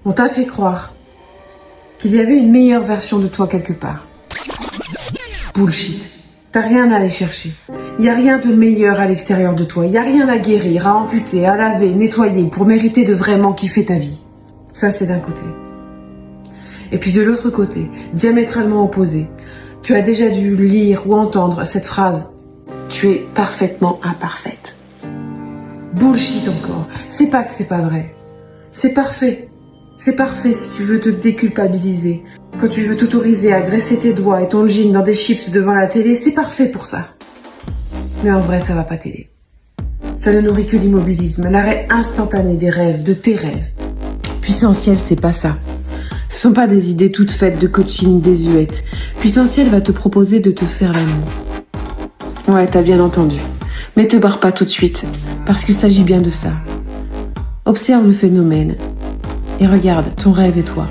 On t'a fait croire qu'il y avait une meilleure version de toi quelque part. Bullshit. T'as rien à aller chercher. Y a rien de meilleur à l'extérieur de toi. Y a rien à guérir, à amputer, à laver, nettoyer pour mériter de vraiment kiffer ta vie. Ça, c'est d'un côté. Et puis de l'autre côté, diamétralement opposé, tu as déjà dû lire ou entendre cette phrase. Tu es parfaitement imparfaite. Bullshit encore. C'est pas que c'est pas vrai. C'est parfait. C'est parfait si tu veux te déculpabiliser. Quand tu veux t'autoriser à graisser tes doigts et ton jean dans des chips devant la télé, c'est parfait pour ça. Mais en vrai, ça va pas t'aider. Ça ne nourrit que l'immobilisme, l'arrêt instantané des rêves, de tes rêves. Puissentiel, c'est pas ça. Ce sont pas des idées toutes faites de coaching désuètes. Puissentiel va te proposer de te faire l'amour. Ouais, t'as bien entendu. Mais te barre pas tout de suite, parce qu'il s'agit bien de ça. Observe le phénomène. Et regarde, ton rêve et toi.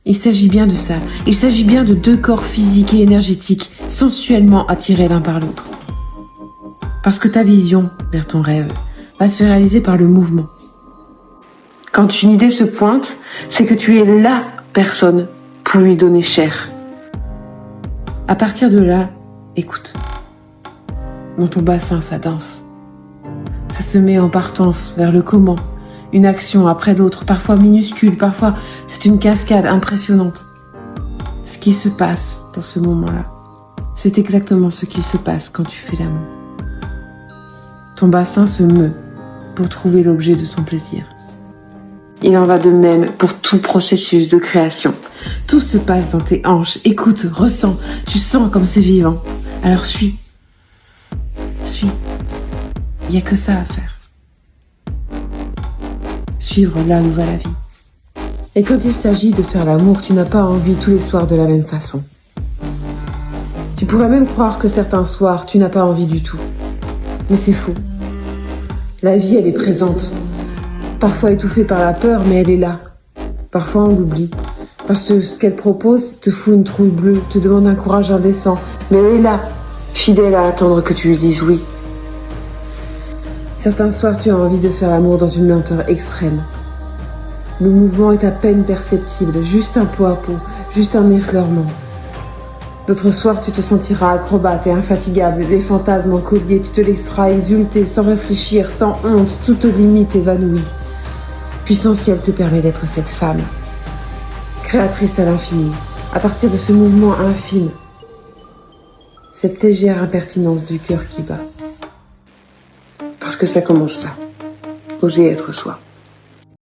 Il s'agit bien de ça. Il s'agit bien de deux corps physiques et énergétiques, sensuellement attirés l'un par l'autre. Parce que ta vision vers ton rêve va se réaliser par le mouvement. Quand une idée se pointe, c'est que tu es la personne pour lui donner chair. À partir de là, écoute. Dans ton bassin, ça danse. Ça se met en partance vers le comment. Une action après l'autre, parfois minuscule, parfois c'est une cascade impressionnante. Ce qui se passe dans ce moment-là, c'est exactement ce qui se passe quand tu fais l'amour. Ton bassin se meut pour trouver l'objet de ton plaisir. Il en va de même pour tout processus de création. Tout se passe dans tes hanches. Écoute, ressens, tu sens comme c'est vivant. Alors suis. Suis. Il n'y a que ça à faire. Suivre là où va la vie. Et quand il s'agit de faire l'amour, tu n'as pas envie tous les soirs de la même façon. Tu pourrais même croire que certains soirs, tu n'as pas envie du tout. Mais c'est faux. La vie, elle est présente. Parfois étouffée par la peur, mais elle est là. Parfois on l'oublie. Parce que ce qu'elle propose te fout une trouille bleue, te demande un courage indécent. Mais elle est là, fidèle à attendre que tu lui dises oui. Certains soirs, tu as envie de faire l'amour dans une lenteur extrême. Le mouvement est à peine perceptible, juste un pot à pot, juste un effleurement. D'autres soirs, tu te sentiras acrobate et infatigable, les fantasmes en collier, tu te laisseras exulter sans réfléchir, sans honte, toute limite évanouie. Puissentiel te permet d'être cette femme, créatrice à l'infini, à partir de ce mouvement infime, cette légère impertinence du cœur qui bat. Parce que ça commence là. Oser être soi.